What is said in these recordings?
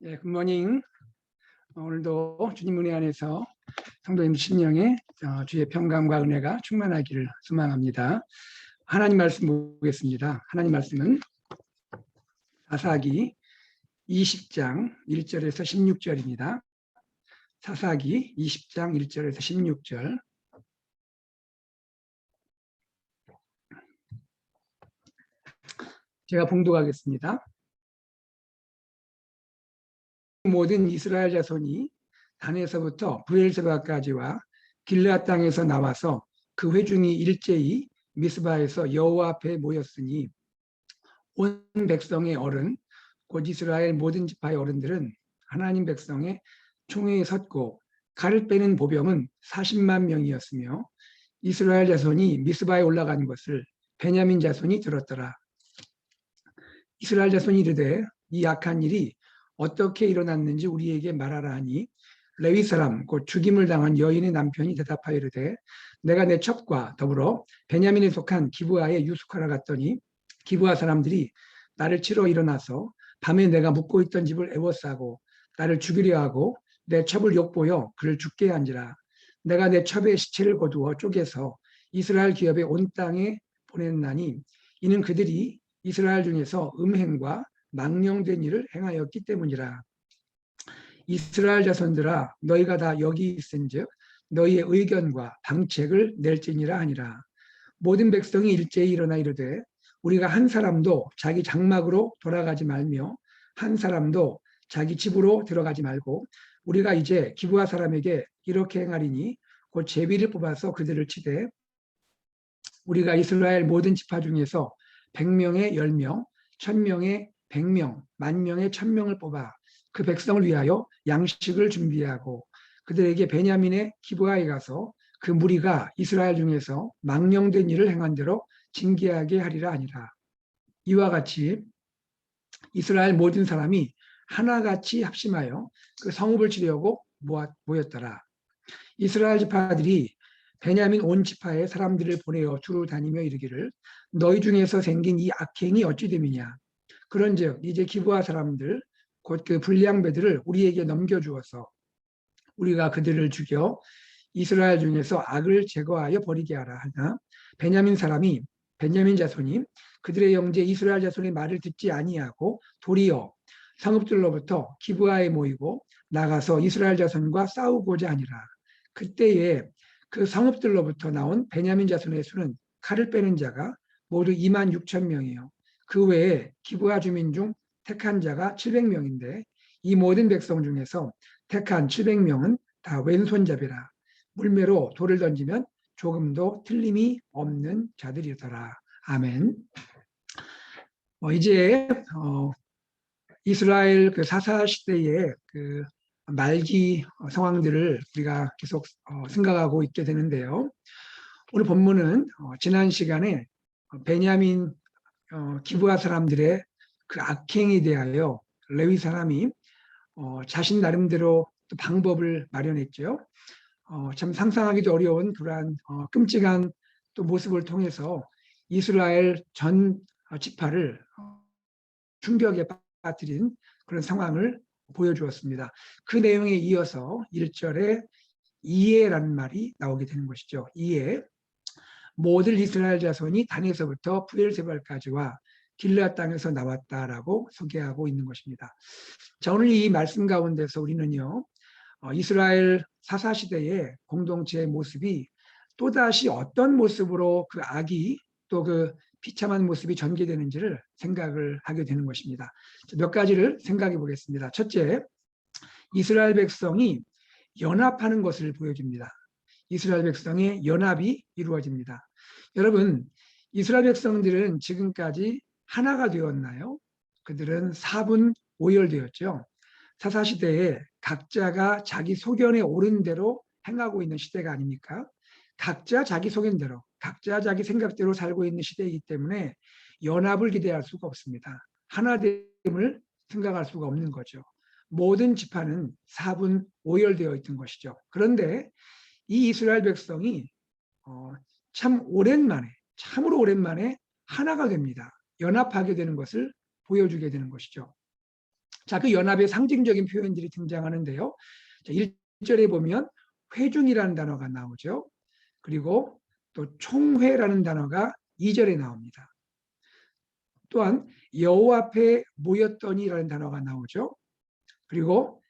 예, 굿모닝. 오늘도 주님 은혜 안에서 성도님 심령에 주의 평강과 은혜가 충만하기를 소망합니다. 하나님 말씀 보겠습니다. 하나님 말씀은 사사기 20장 1절에서 16절입니다. 사사기 20장 1절에서 16절. 제가 봉독하겠습니다. 모든 이스라엘 자손이 단에서부터 브엘세바까지와 길르앗 땅에서 나와서 그 회중이 일제히 미스바에서 여호와 앞에 모였으니 온 백성의 어른 곧 이스라엘 모든 지파의 어른들은 하나님 백성의 총회에 섰고 칼을 빼는 보병은 40만 명이었으며 이스라엘 자손이 미스바에 올라간 것을 베냐민 자손이 들었더라. 이스라엘 자손이 이르되 이 악한 일이 어떻게 일어났는지 우리에게 말하라 하니 레위 사람 곧 죽임을 당한 여인의 남편이 대답하여 이르되 내가 내 첩과 더불어 베냐민에 속한 기브아에 유숙하러 갔더니 기브아 사람들이 나를 치러 일어나서 밤에 내가 묵고 있던 집을 에워싸고 나를 죽이려 하고 내 첩을 욕보여 그를 죽게 한지라. 내가 내 첩의 시체를 거두어 쪼개서 이스라엘 기업의 온 땅에 보냈나니 이는 그들이 이스라엘 중에서 음행과 망령된 일을 행하였기 때문이라. 이스라엘 자손들아 너희가 다 여기 있은즉 너희의 의견과 방책을 낼지니라 하니라. 모든 백성이 일제히 일어나 이르되 우리가 한 사람도 자기 장막으로 돌아가지 말며 한 사람도 자기 집으로 들어가지 말고 우리가 이제 기브아 사람에게 이렇게 행하리니 곧 제비를 뽑아서 그들을 치되 우리가 이스라엘 모든 지파 중에서 100명에 10명, 1000명에 100명, 10,000명에 1000명을 뽑아 그 백성을 위하여 양식을 준비하고 그들에게 베냐민의 기브아에 가서 그 무리가 이스라엘 중에서 망령된 일을 행한 대로 징계하게 하리라 하니라. 이와 같이 이스라엘 모든 사람이 하나같이 합심하여 그 성읍을 치려고 모였더라. 이스라엘 지파들이 베냐민 온 지파의 사람들을 보내어 두루 다니며 이르기를 너희 중에서 생긴 이 악행이 어찌 됨이냐. 그런즉 이제 기브아 사람들 곧 그 불량배들을 우리에게 넘겨주어서 우리가 그들을 죽여 이스라엘 중에서 악을 제거하여 버리게 하라 하나 베냐민 자손이 그들의 형제 이스라엘 자손의 말을 듣지 아니하고 도리어 성읍들로부터 기브아에 모이고 나가서 이스라엘 자손과 싸우고자 하니라. 그때에 그 성읍들로부터 나온 베냐민 자손의 수는 칼을 빼는 자가 모두 26,000명이요. 그 외에 기브아 주민 중 택한 자가 700명인데 이 모든 백성 중에서 택한 700명은 다 왼손잡이라. 물매로 돌을 던지면 조금도 틀림이 없는 자들이더라. 아멘. 이제 이스라엘 그 사사 시대의 그 말기 상황들을 우리가 계속 생각하고 있게 되는데요. 오늘 본문은 지난 시간에 베냐민 기브아 사람들의 그 악행에 대하여 레위 사람이 자신 나름대로 또 방법을 마련했죠. 참 상상하기도 어려운 그러한 끔찍한 또 모습을 통해서 이스라엘 전 지파를 충격에 빠뜨린 그런 상황을 보여주었습니다. 그 내용에 이어서 1절에 이에라는 말이 나오게 되는 것이죠. 이에 모든 이스라엘 자손이 단에서부터 브엘세바까지와 길르앗 땅에서 나왔다라고 소개하고 있는 것입니다. 자, 오늘 이 말씀 가운데서 우리는요, 이스라엘 사사시대의 공동체의 모습이 또다시 어떤 모습으로 그 악이 또 그 비참한 모습이 전개되는지를 생각을 하게 되는 것입니다. 몇 가지를 생각해 보겠습니다. 첫째, 이스라엘 백성이 연합하는 것을 보여줍니다. 이스라엘 백성의 연합이 이루어집니다. 여러분, 이스라엘 백성들은 지금까지 하나가 되었나요? 그들은 사분오열되었죠. 사사시대에 각자가 자기 소견에 옳은 대로 행하고 있는 시대가 아닙니까? 각자 자기 소견대로, 각자 자기 생각대로 살고 있는 시대이기 때문에 연합을 기대할 수가 없습니다. 하나됨을 생각할 수가 없는 거죠. 모든 지파는 사분오열되어 있던 것이죠. 그런데 이 이스라엘 백성이 참 오랜만에, 참으로 오랜만에 하나가 됩니다. 연합하게 되는 것을 보여주게 되는 것이죠. 자, 그 연합의 상징적인 표현들이 등장하는데요. 자, 1절에 보면 회중이라는 단어가 나오죠. 그리고 또 총회라는 단어가 2절에 나옵니다. 또한 여호와 앞에 모였더니라는 단어가 나오죠. 그리고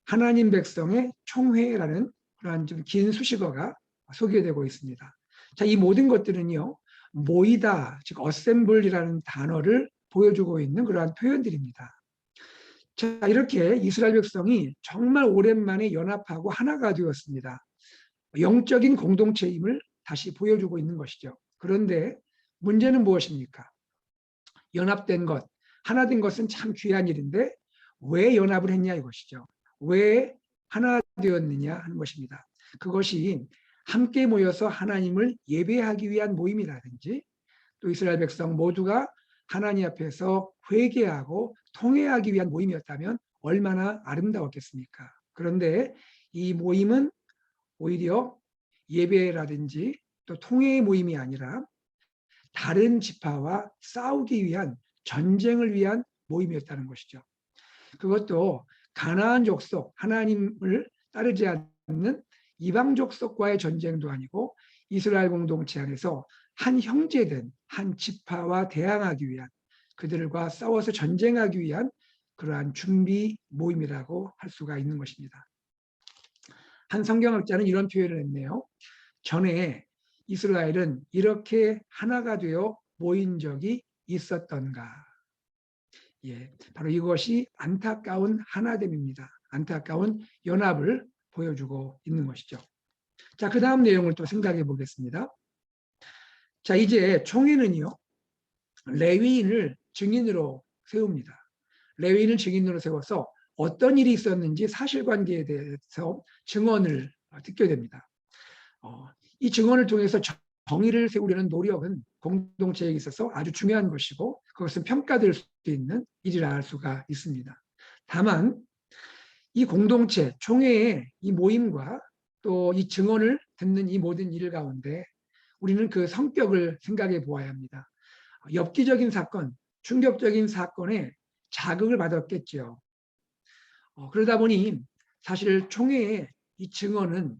하나님 백성의 총회라는 그러한 좀 긴 수식어가 소개되고 있습니다. 자, 이 모든 것들은요, 모이다, 즉 어셈블이라는 단어를 보여주고 있는 그러한 표현들입니다. 자, 이렇게 이스라엘 백성이 정말 오랜만에 연합하고 하나가 되었습니다. 영적인 공동체임을 다시 보여주고 있는 것이죠. 그런데 문제는 무엇입니까? 연합된 것, 하나 된 것은 참 귀한 일인데 왜 연합을 했냐 이것이죠. 왜 하나 되었느냐 하는 것입니다. 그것이 함께 모여서 하나님을 예배하기 위한 모임이라든지 또 이스라엘 백성 모두가 하나님 앞에서 회개하고 통회하기 위한 모임이었다면 얼마나 아름다웠겠습니까? 그런데 이 모임은 오히려 예배라든지 또 통회의 모임이 아니라 다른 지파와 싸우기 위한 전쟁을 위한 모임이었다는 것이죠. 그것도 가나안 족속, 하나님을 따르지 않는 이방 족속과의 전쟁도 아니고 이스라엘 공동체 안에서 한 형제된 한 지파와 대항하기 위한, 그들과 싸워서 전쟁하기 위한 그러한 준비 모임이라고 할 수가 있는 것입니다. 한 성경학자는 이런 표현을 했네요. 전에 이스라엘은 이렇게 하나가 되어 모인 적이 있었던가. 예, 바로 이것이 안타까운 하나됨입니다. 안타까운 연합을 보여주고 있는 것이죠. 자, 그 다음 내용을 또 생각해 보겠습니다. 자, 이제 총회는요, 레위인을 증인으로 세웁니다. 레위인을 증인으로 세워서 어떤 일이 있었는지 사실관계에 대해서 증언을 듣게 됩니다. 이 증언을 통해서 정의를 세우려는 노력은 공동체에 있어서 아주 중요한 것이고 그것은 평가될 수 있는 일이라 할 수가 있습니다. 다만 이 공동체, 총회의 이 모임과 또 이 증언을 듣는 이 모든 일 가운데 우리는 그 성격을 생각해 보아야 합니다. 엽기적인 사건, 충격적인 사건에 자극을 받았겠죠. 그러다 보니 사실 총회의 이 증언은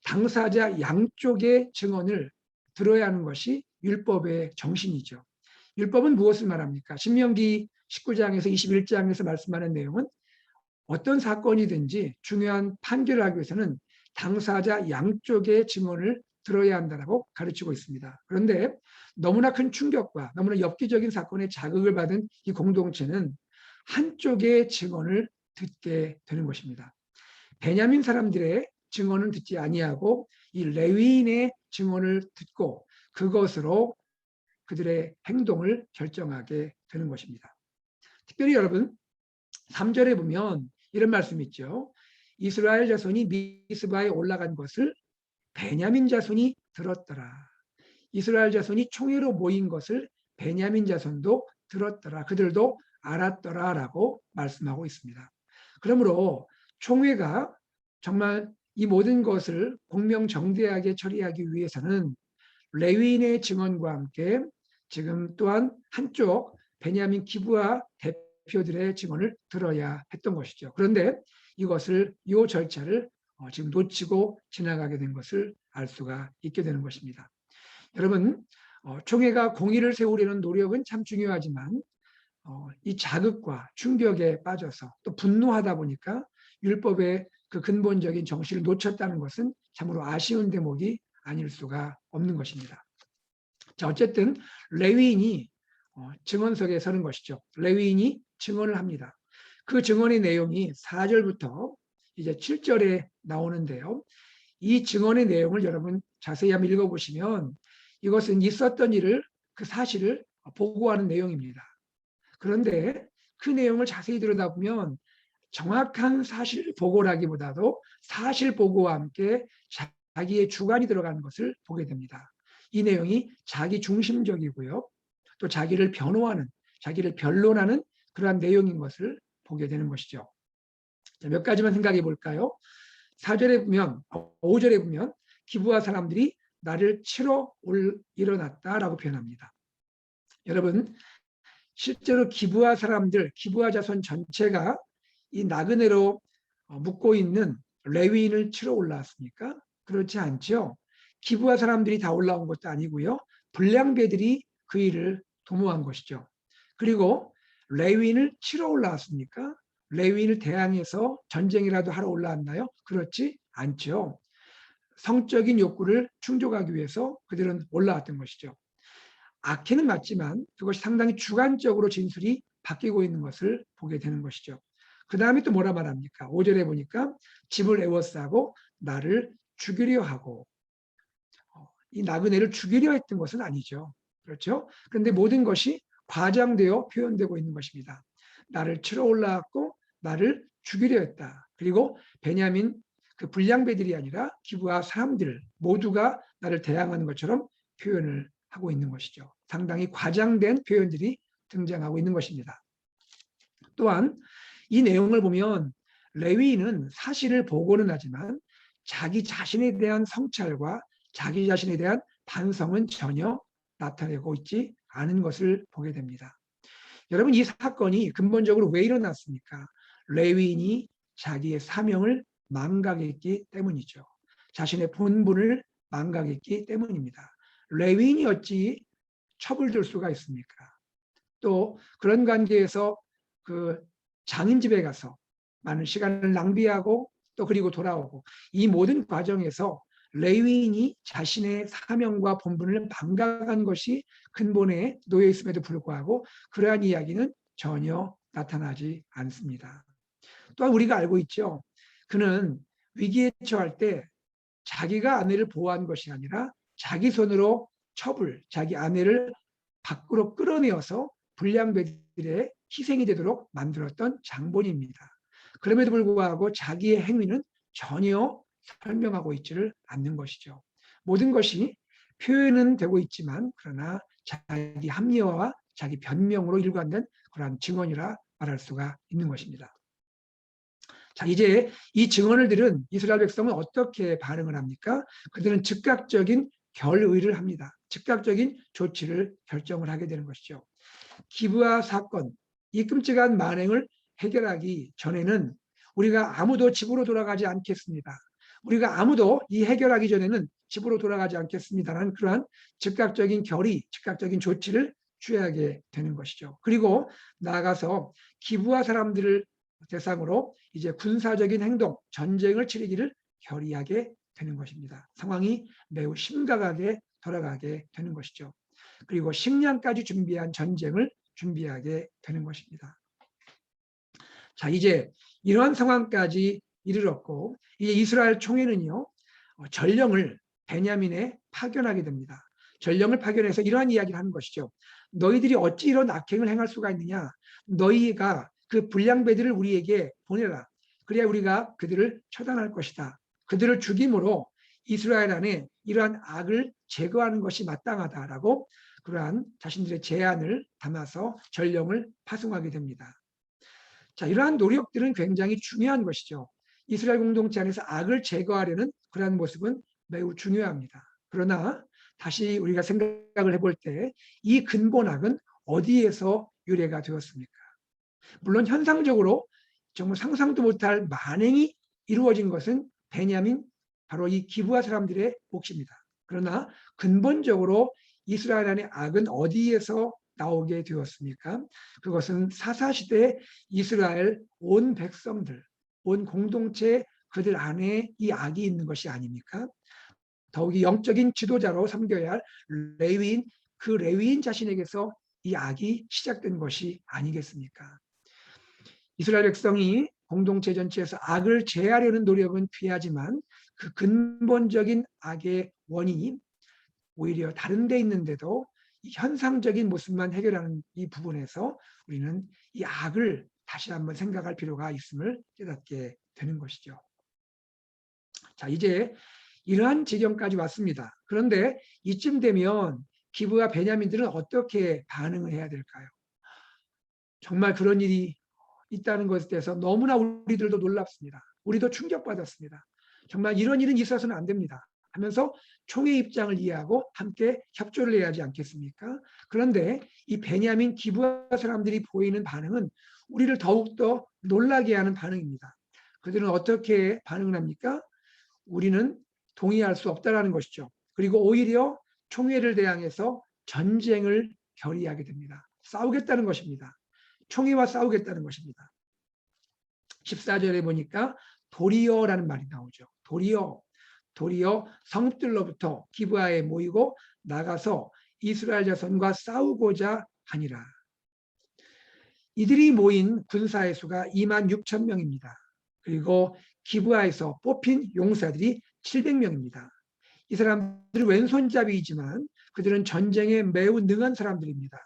당사자 양쪽의 증언을 들어야 하는 것이 율법의 정신이죠. 율법은 무엇을 말합니까? 신명기 19장에서 21장에서 말씀하는 내용은 어떤 사건이든지 중요한 판결을 하기 위해서는 당사자 양쪽의 증언을 들어야 한다고 가르치고 있습니다. 그런데 너무나 큰 충격과 너무나 엽기적인 사건에 자극을 받은 이 공동체는 한쪽의 증언을 듣게 되는 것입니다. 베냐민 사람들의 증언은 듣지 아니하고 이 레위인의 증언을 듣고 그것으로 그들의 행동을 결정하게 되는 것입니다. 특별히 여러분 3절에 보면 이런 말씀이 있죠. 이스라엘 자손이 미스바에 올라간 것을 베냐민 자손이 들었더라. 이스라엘 자손이 총회로 모인 것을 베냐민 자손도 들었더라. 그들도 알았더라라고 말씀하고 있습니다. 그러므로 총회가 정말 이 모든 것을 공명정대하게 처리하기 위해서는 레위인의 증언과 함께 지금 또한 한쪽 베냐민 기브아 대표들의 증언을 들어야 했던 것이죠. 그런데 이것을 이 절차를 지금 놓치고 지나가게 된 것을 알 수가 있게 되는 것입니다. 여러분, 총회가 공의를 세우려는 노력은 참 중요하지만 이 자극과 충격에 빠져서 또 분노하다 보니까 율법의 그 근본적인 정신을 놓쳤다는 것은 참으로 아쉬운 대목이 아닐 수가 없는 것입니다. 자, 어쨌든 레위인이 증언석에 서는 것이죠. 레위인이 증언을 합니다. 그 증언의 내용이 4절부터 이제 7절에 나오는데요. 이 증언의 내용을 여러분 자세히 한번 읽어보시면 이것은 있었던 일을 그 사실을 보고하는 내용입니다. 그런데 그 내용을 자세히 들여다보면 정확한 사실 보고라기보다도 사실 보고와 함께 자기의 주관이 들어가는 것을 보게 됩니다. 이 내용이 자기 중심적이고요. 또 자기를 변호하는, 자기를 변론하는 그러한 내용인 것을 보게 되는 것이죠. 자, 몇 가지만 생각해 볼까요? 4절에 보면, 5절에 보면 기브아 사람들이 나를 치러 일어났다라고 표현합니다. 여러분, 실제로 기브아 사람들, 기브아 자손 전체가 이 나그네로 묵고 있는 레위인을 치러 올라왔습니까? 그렇지 않죠. 기브아 사람들이 다 올라온 것도 아니고요. 불량배들이 그 일을 도모한 것이죠. 그리고 레위인을 치러 올라왔습니까? 레위인을 대항해서 전쟁이라도 하러 올라왔나요? 그렇지 않죠. 성적인 욕구를 충족하기 위해서 그들은 올라왔던 것이죠. 악해는 맞지만 그것이 상당히 주관적으로 진술이 바뀌고 있는 것을 보게 되는 것이죠. 그 다음에 또 뭐라 말합니까? 5절에 보니까 집을 에워싸고 나를 죽이려 하고, 이 나그네를 죽이려 했던 것은 아니죠. 그렇죠? 그런데 모든 것이 과장되어 표현되고 있는 것입니다. 나를 치러 올라왔고 나를 죽이려 했다. 그리고 베냐민 그 불량배들이 아니라 기브아 사람들 모두가 나를 대항하는 것처럼 표현을 하고 있는 것이죠. 상당히 과장된 표현들이 등장하고 있는 것입니다. 또한 이 내용을 보면 레위인은 사실을 보고는 하지만 자기 자신에 대한 성찰과 자기 자신에 대한 반성은 전혀 나타내고 있지 않은 것을 보게 됩니다. 여러분, 이 사건이 근본적으로 왜 일어났습니까? 레위인이 자기의 사명을 망각했기 때문이죠. 자신의 본분을 망각했기 때문입니다. 레위인이 어찌 첩을 줄 수가 있습니까? 또 그런 관계에서 그 장인 집에 가서 많은 시간을 낭비하고 또 그리고 돌아오고, 이 모든 과정에서 레위인이 자신의 사명과 본분을 망각한 것이 근본에 놓여 있음에도 불구하고 그러한 이야기는 전혀 나타나지 않습니다. 또한 우리가 알고 있죠. 그는 위기에 처할 때 자기가 아내를 보호한 것이 아니라 자기 손으로 자기 아내를 밖으로 끌어내어서 불량배들의 희생이 되도록 만들었던 장본입니다. 그럼에도 불구하고 자기의 행위는 전혀 설명하고 있지를 않는 것이죠. 모든 것이 표현은 되고 있지만 그러나 자기 합리화와 자기 변명으로 일관된 그러한 증언이라 말할 수가 있는 것입니다. 자, 이제 이 증언을 들은 이스라엘 백성은 어떻게 반응을 합니까? 그들은 즉각적인 결의를 합니다. 즉각적인 조치를 결정을 하게 되는 것이죠. 기브아 사건, 이 끔찍한 만행을 해결하기 전에는 우리가 아무도 집으로 돌아가지 않겠습니다. 우리가 아무도 이 해결하기 전에는 집으로 돌아가지 않겠습니다라는 그러한 즉각적인 결의, 즉각적인 조치를 취하게 되는 것이죠. 그리고 나아가서 기브아 사람들을 대상으로 이제 군사적인 행동, 전쟁을 치르기를 결의하게 되는 것입니다. 상황이 매우 심각하게 돌아가게 되는 것이죠. 그리고 식량까지 준비한 전쟁을 준비하게 되는 것입니다. 자, 이제 이러한 상황까지 이르렀고 이제 이스라엘 총회는요 전령을 베냐민에 파견하게 됩니다. 전령을 파견해서 이러한 이야기를 하는 것이죠. 너희들이 어찌 이런 악행을 행할 수가 있느냐? 너희가 그 불량배들을 우리에게 보내라. 그래야 우리가 그들을 처단할 것이다. 그들을 죽임으로 이스라엘 안에 이러한 악을 제거하는 것이 마땅하다라고 그러한 자신들의 제안을 담아서 전령을 파송하게 됩니다. 자, 이러한 노력들은 굉장히 중요한 것이죠. 이스라엘 공동체 안에서 악을 제거하려는 그러한 모습은 매우 중요합니다. 그러나 다시 우리가 생각을 해볼 때 이 근본 악은 어디에서 유래가 되었습니까? 물론 현상적으로 정말 상상도 못할 만행이 이루어진 것은 베냐민, 바로 이 기브아 사람들의 몫입니다. 그러나 근본적으로 이스라엘 안의 악은 어디에서 나오게 되었습니까? 그것은 사사시대 이스라엘 온 백성들, 온 공동체 그들 안에 이 악이 있는 것이 아닙니까? 더욱이 영적인 지도자로 섬겨야 할 레위인, 그 레위인 자신에게서 이 악이 시작된 것이 아니겠습니까? 이스라엘 백성이 공동체 전체에서 악을 제하려는 노력은 귀하지만 그 근본적인 악의 원인이 오히려 다른 데 있는데도 현상적인 모습만 해결하는 이 부분에서 우리는 이 악을 다시 한번 생각할 필요가 있음을 깨닫게 되는 것이죠. 자, 이제 이러한 지경까지 왔습니다. 그런데 이쯤 되면 기브와 베냐민들은 어떻게 반응을 해야 될까요? 정말 그런 일이 있다는 것에 대해서 너무나 우리들도 놀랍습니다. 우리도 충격받았습니다. 정말 이런 일은 있어서는 안 됩니다. 하면서 총의 입장을 이해하고 함께 협조를 해야 하지 않겠습니까? 그런데 이 베냐민 기브아 사람들이 보이는 반응은 우리를 더욱더 놀라게 하는 반응입니다. 그들은 어떻게 반응을 합니까? 우리는 동의할 수 없다라는 것이죠. 그리고 오히려 총회를 대항해서 전쟁을 결의하게 됩니다. 싸우겠다는 것입니다. 총회와 싸우겠다는 것입니다. 14절에 보니까 도리어라는 말이 나오죠. 도리어 성읍들로부터 기브아에 모이고 나가서 이스라엘 자손과 싸우고자 하니라. 이들이 모인 군사의 수가 2만 6천 명입니다. 그리고 기브아에서 뽑힌 용사들이 700명입니다. 이 사람들은 왼손잡이이지만 그들은 전쟁에 매우 능한 사람들입니다.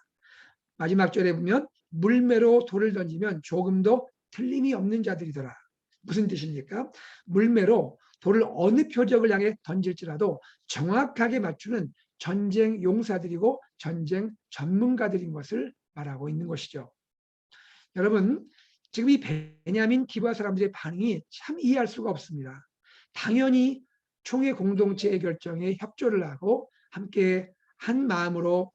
마지막 절에 보면 물매로 돌을 던지면 조금도 틀림이 없는 자들이더라. 무슨 뜻입니까? 물매로 돌을 어느 표적을 향해 던질지라도 정확하게 맞추는 전쟁 용사들이고 전쟁 전문가들인 것을 말하고 있는 것이죠. 여러분, 지금 이 베냐민 기브아 사람들의 반응이 참 이해할 수가 없습니다. 당연히 총회 공동체의 결정에 협조를 하고 함께 한 마음으로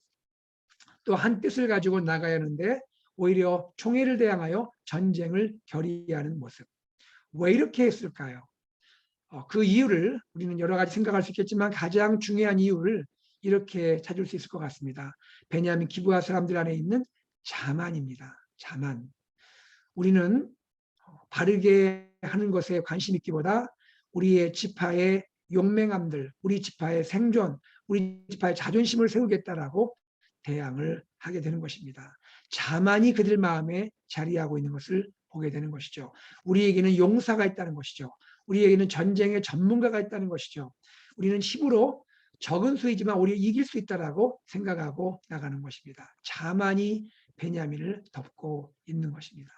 또 한 뜻을 가지고 나가야 하는데 오히려 총회를 대항하여 전쟁을 결의하는 모습. 왜 이렇게 했을까요? 그 이유를 우리는 여러 가지 생각할 수 있겠지만 가장 중요한 이유를 이렇게 찾을 수 있을 것 같습니다. 베냐민 기브아 사람들 안에 있는 자만입니다. 자만. 우리는 바르게 하는 것에 관심 있기보다 우리의 지파의 용맹함들, 우리 지파의 생존, 우리 지파의 자존심을 세우겠다라고 대항을 하게 되는 것입니다. 자만이 그들 마음에 자리하고 있는 것을 보게 되는 것이죠. 우리에게는 용사가 있다는 것이죠. 우리에게는 전쟁의 전문가가 있다는 것이죠. 우리는 힘으로 적은 수이지만 우리 이길 수 있다라고 생각하고 나가는 것입니다. 자만이 베냐민을 덮고 있는 것입니다.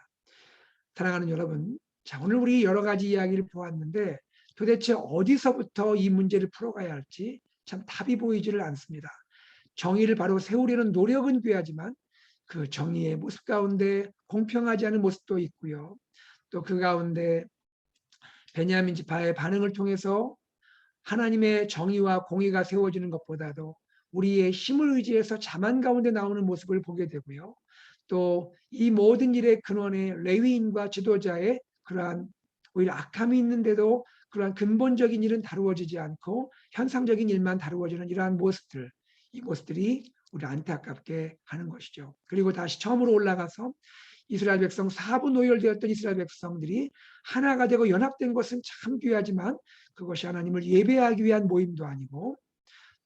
사랑하는 여러분, 자, 오늘 우리 여러 가지 이야기를 보았는데 도대체 어디서부터 이 문제를 풀어가야 할지 참 답이 보이지를 않습니다. 정의를 바로 세우려는 노력은 귀하지만 그 정의의 모습 가운데 공평하지 않은 모습도 있고요. 또 그 가운데 베냐민 지파의 반응을 통해서 하나님의 정의와 공의가 세워지는 것보다도 우리의 힘을 의지해서 자만 가운데 나오는 모습을 보게 되고요. 또 이 모든 일의 근원에 레위인과 지도자의 그러한 오히려 악함이 있는데도 그러한 근본적인 일은 다루어지지 않고 현상적인 일만 다루어지는 이러한 모습들, 이 모습들이 우리 안타깝게 하는 것이죠. 그리고 다시 처음으로 올라가서 이스라엘 백성 4분 오열되었던 이스라엘 백성들이 하나가 되고 연합된 것은 참 귀하지만 그것이 하나님을 예배하기 위한 모임도 아니고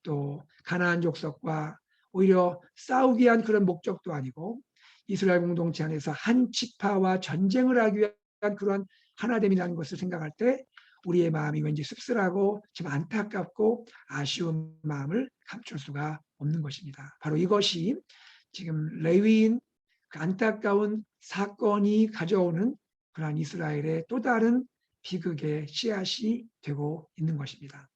또 가나안 족속과 오히려 싸우기 위한 그런 목적도 아니고 이스라엘 공동체 안에서 한 지파와 전쟁을 하기 위한 그러한 하나됨이라는 것을 생각할 때 우리의 마음이 왠지 씁쓸하고 좀 안타깝고 아쉬운 마음을 감출 수가 없는 것입니다. 바로 이것이 지금 레위인 그 안타까운 사건이 가져오는 그러한 이스라엘의 또 다른 비극의 씨앗이 되고 있는 것입니다.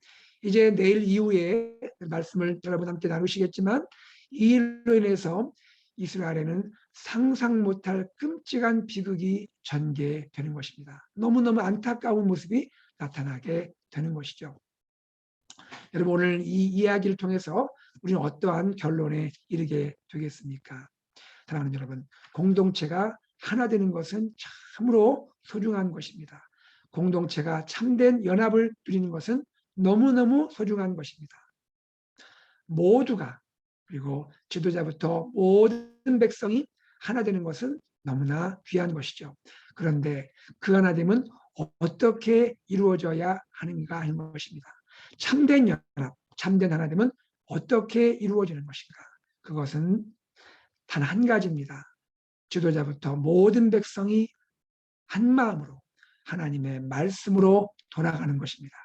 이제 내일 이후에 말씀을 여러분 함께 나누시겠지만 이 일로 인해서 이스라엘에는 상상 못할 끔찍한 비극이 전개되는 것입니다. 너무너무 안타까운 모습이 나타나게 되는 것이죠. 여러분 오늘 이 이야기를 통해서 우리는 어떠한 결론에 이르게 되겠습니까? 사랑하는 여러분, 공동체가 하나 되는 것은 참으로 소중한 것입니다. 공동체가 참된 연합을 누리는 것은 너무너무 소중한 것입니다. 모두가 그리고 지도자부터 모든 백성이 하나 되는 것은 너무나 귀한 것이죠. 그런데 그 하나됨은 어떻게 이루어져야 하는가 하는 것입니다. 참된 연합, 참된 하나됨은 어떻게 이루어지는 것인가? 그것은 단 한 가지입니다. 지도자부터 모든 백성이 한 마음으로 하나님의 말씀으로 돌아가는 것입니다.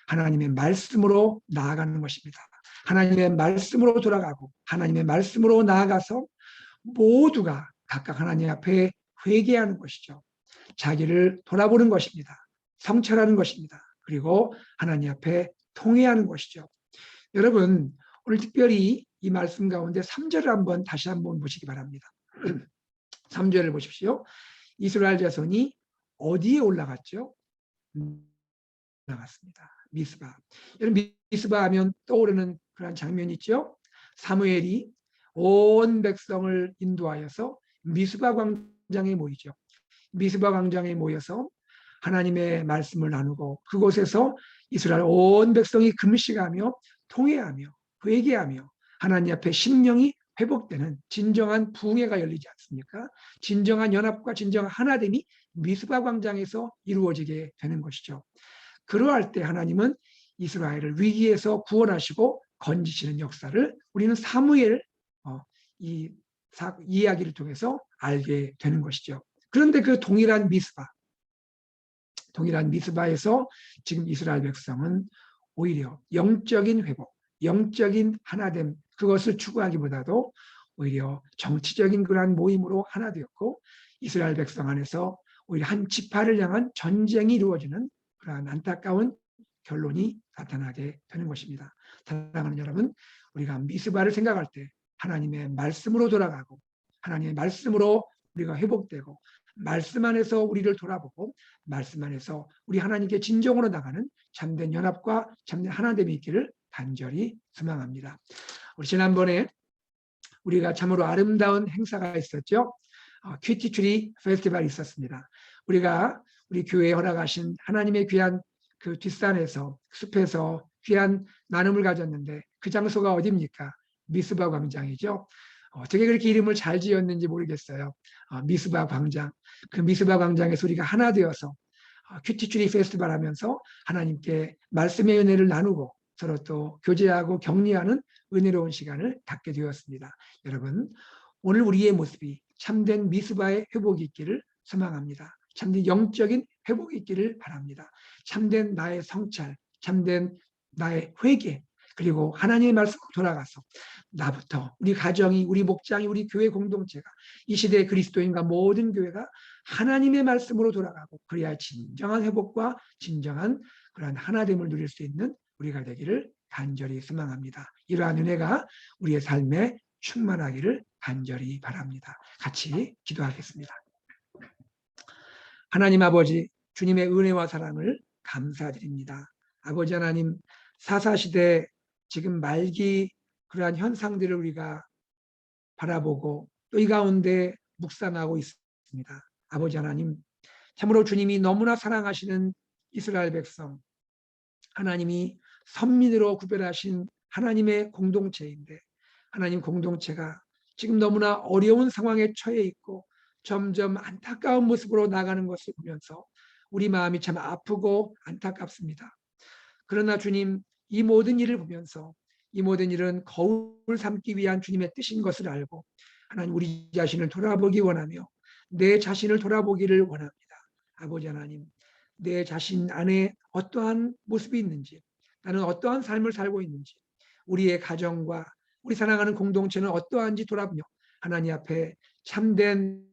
하나님의 말씀으로 나아가는 것입니다. 하나님의 말씀으로 돌아가고 하나님의 말씀으로 나아가서 모두가 각각 하나님 앞에 회개하는 것이죠. 자기를 돌아보는 것입니다. 성찰하는 것입니다. 그리고 하나님 앞에 통회하는 것이죠. 여러분 오늘 특별히 이 말씀 가운데 3절을 다시 한번 보시기 바랍니다. 3절을 보십시오. 이스라엘 자손이 어디에 올라갔죠? 올라갔습니다. 미스바. 여러분 미스바 하면 떠오르는 그런 장면이 있죠. 사무엘이 온 백성을 인도하여서 미스바 광장에 모이죠. 미스바 광장에 모여서 하나님의 말씀을 나누고 그곳에서 이스라엘 온 백성이 금식하며 통회하며 회개하며 하나님 앞에 심령이 회복되는 진정한 부흥회가 열리지 않습니까? 진정한 연합과 진정한 하나됨이 미스바 광장에서 이루어지게 되는 것이죠. 그러할 때 하나님은 이스라엘을 위기에서 구원하시고 건지시는 역사를 우리는 사무엘 이 이야기를 통해서 알게 되는 것이죠. 그런데 그 동일한 미스바에서 지금 이스라엘 백성은 오히려 영적인 회복, 영적인 하나됨, 그것을 추구하기보다도 오히려 정치적인 그러한 모임으로 하나 되었고 이스라엘 백성 안에서 오히려 한 지파를 향한 전쟁이 이루어지는 그러한 안타까운 결론이 나타나게 되는 것입니다. 사랑하는 여러분, 우리가 미스바를 생각할 때 하나님의 말씀으로 돌아가고 하나님의 말씀으로 우리가 회복되고 말씀 안에서 우리를 돌아보고 말씀 안에서 우리 하나님께 진정으로 나가는 참된 연합과 참된 하나됨이 있기를 간절히 소망합니다. 우리 지난번에 우리가 참으로 아름다운 행사가 있었죠. 퀴티트리 페스티벌이 있었습니다. 우리가 우리 교회에 허락하신 하나님의 귀한 그 뒷산에서 숲에서 귀한 나눔을 가졌는데 그 장소가 어디입니까? 미스바 광장이죠. 어떻게 그렇게 이름을 잘 지었는지 모르겠어요. 미스바 광장. 그 미스바 광장에서 우리가 하나 되어서 큐티츄리 페스티벌 하면서 하나님께 말씀의 은혜를 나누고 서로 또 교제하고 격려하는 은혜로운 시간을 갖게 되었습니다. 여러분, 오늘 우리의 모습이 참된 미스바의 회복이 있기를 소망합니다. 참된 영적인 회복이 있기를 바랍니다. 참된 나의 성찰, 참된 나의 회개, 그리고 하나님의 말씀으로 돌아가서 나부터 우리 가정이 우리 목장이 우리 교회 공동체가 이 시대의 그리스도인과 모든 교회가 하나님의 말씀으로 돌아가고 그래야 진정한 회복과 진정한 그런 하나됨을 누릴 수 있는 우리가 되기를 간절히 소망합니다. 이러한 은혜가 우리의 삶에 충만하기를 간절히 바랍니다. 같이 기도하겠습니다. 하나님 아버지, 주님의 은혜와 사랑을 감사드립니다. 아버지 하나님, 사사시대 지금 말기 그러한 현상들을 우리가 바라보고 또 이 가운데 묵상하고 있습니다. 아버지 하나님, 참으로 주님이 너무나 사랑하시는 이스라엘 백성, 하나님이 선민으로 구별하신 하나님의 공동체인데 하나님 공동체가 지금 너무나 어려운 상황에 처해 있고 점점 안타까운 모습으로 나가는 것을 보면서 우리 마음이 참 아프고 안타깝습니다. 그러나 주님, 이 모든 일을 보면서 이 모든 일은 거울 삼기 위한 주님의 뜻인 것을 알고 하나님 우리 자신을 돌아보기 원하며 내 자신을 돌아보기를 원합니다. 아버지 하나님, 내 자신 안에 어떠한 모습이 있는지, 나는 어떠한 삶을 살고 있는지, 우리의 가정과 우리 사랑하는 공동체는 어떠한지 돌아보며 하나님 앞에 참된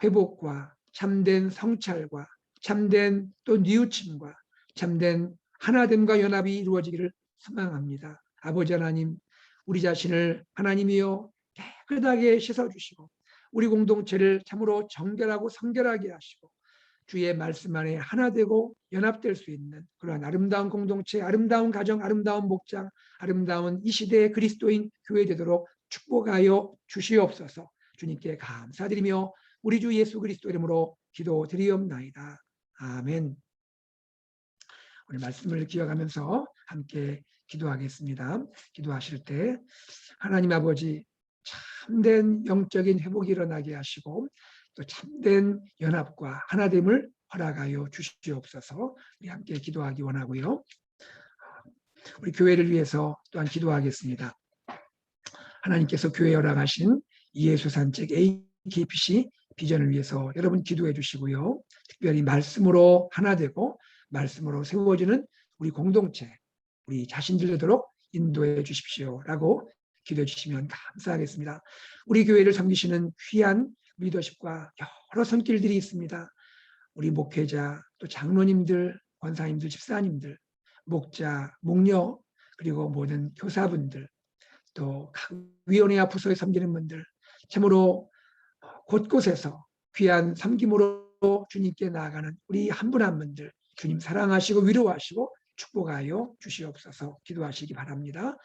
회복과 참된 성찰과 참된 또 뉘우침과 참된 하나됨과 연합이 이루어지기를 소망합니다. 아버지 하나님, 우리 자신을 하나님이여 깨끗하게 씻어주시고 우리 공동체를 참으로 정결하고 성결하게 하시고 주의 말씀 안에 하나 되고 연합될 수 있는 그러한 아름다운 공동체, 아름다운 가정, 아름다운 목장, 아름다운 이 시대의 그리스도인 교회 되도록 축복하여 주시옵소서. 주님께 감사드리며 우리 주 예수 그리스도 이름으로 기도드리옵나이다. 아멘. 우리 말씀을 기억하면서 함께 기도하겠습니다. 기도하실 때 하나님 아버지, 참된 영적인 회복이 일어나게 하시고 또 참된 연합과 하나됨을 허락하여 주시옵소서. 우리 함께 기도하기 원하고요. 우리 교회를 위해서 또한 기도하겠습니다. 하나님께서 교회에 허락하신 예수 산책 AKPC 비전을 위해서 여러분 기도해 주시고요. 특별히 말씀으로 하나 되고 말씀으로 세워지는 우리 공동체, 우리 자신들 되도록 인도해 주십시오라고 기도해 주시면 감사하겠습니다. 우리 교회를 섬기시는 귀한 리더십과 여러 손길들이 있습니다. 우리 목회자, 또 장로님들, 권사님들, 집사님들, 목자, 목녀, 그리고 모든 교사분들, 또 각 위원회와 부서에 섬기는 분들, 참으로 곳곳에서 귀한 섬김으로 주님께 나아가는 우리 한 분 한 분들 주님 사랑하시고 위로하시고 축복하여 주시옵소서 기도하시기 바랍니다.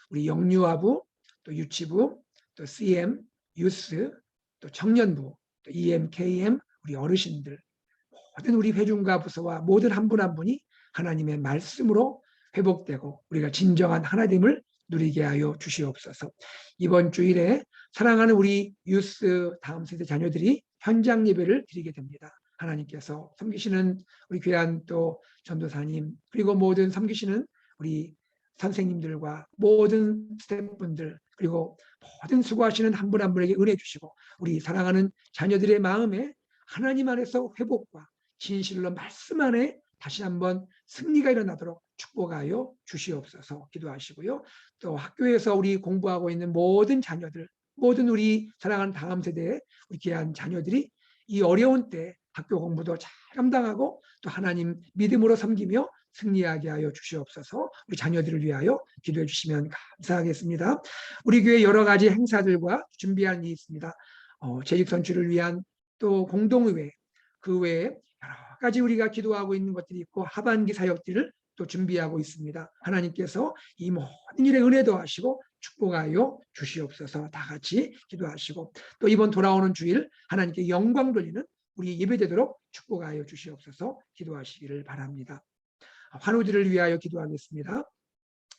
우리 영유아부, 또 유치부, 또 CM, 유스, 또 청년부, 또 EM, KM, 우리 어르신들, 모든 우리 회중과 부서와 모든 한 분 한 분이 하나님의 말씀으로 회복되고 우리가 진정한 하나님을 누리게 하여 주시옵소서. 이번 주일에 사랑하는 우리 유스 다음 세대 자녀들이 현장 예배를 드리게 됩니다. 하나님께서 섬기시는 우리 귀한 또 전도사님, 그리고 모든 섬기시는 우리 선생님들과 모든 스태프분들, 그리고 모든 수고하시는 한 분 한 분에게 은혜 주시고 우리 사랑하는 자녀들의 마음에 하나님 안에서 회복과 진실로 말씀 안에 다시 한번 승리가 일어나도록 축복하여 주시옵소서 기도하시고요. 또 학교에서 우리 공부하고 있는 모든 자녀들, 모든 우리 사랑하는 다음 세대의 우리 귀한 자녀들이 이 어려운 때 학교 공부도 잘 감당하고 또 하나님 믿음으로 섬기며 승리하게 하여 주시옵소서. 우리 자녀들을 위하여 기도해 주시면 감사하겠습니다. 우리 교회 여러 가지 행사들과 준비할 일이 있습니다. 재직 선출을 위한 또 공동의회, 그 외에 여러 가지 우리가 기도하고 있는 것들이 있고 하반기 사역들을 또 준비하고 있습니다. 하나님께서 이 모든 일에 은혜도 하시고 축복하여 주시옵소서. 다 같이 기도하시고 또 이번 돌아오는 주일 하나님께 영광 돌리는 우리 예배되도록 축복하여 주시옵소서 기도하시기를 바랍니다. 환우들을 위하여 기도하겠습니다.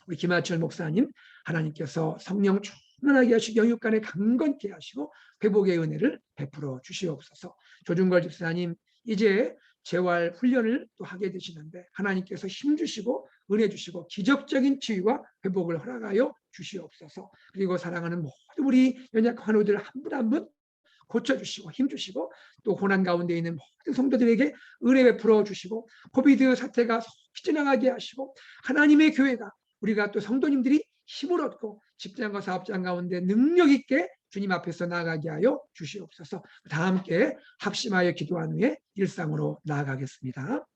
우리 김하철 목사님, 하나님께서 성령 충만하게 하시고 영육간에 강건케 하시고 회복의 은혜를 베풀어 주시옵소서. 조중걸 집사님, 이제 재활 훈련을 또 하게 되시는데 하나님께서 힘 주시고 은혜 주시고 기적적인 치유와 회복을 허락하여 주시옵소서. 그리고 사랑하는 모든 우리 연약한 환우들 한 분 한 분 고쳐주시고 힘주시고 또 고난 가운데 있는 모든 성도들에게 은혜 베풀어 주시고 코비드 사태가 속히 지나가게 하시고 하나님의 교회가 우리가 또 성도님들이 힘을 얻고 직장과 사업장 가운데 능력 있게 주님 앞에서 나아가게 하여 주시옵소서. 다 함께 합심하여 기도한 후에 일상으로 나아가겠습니다.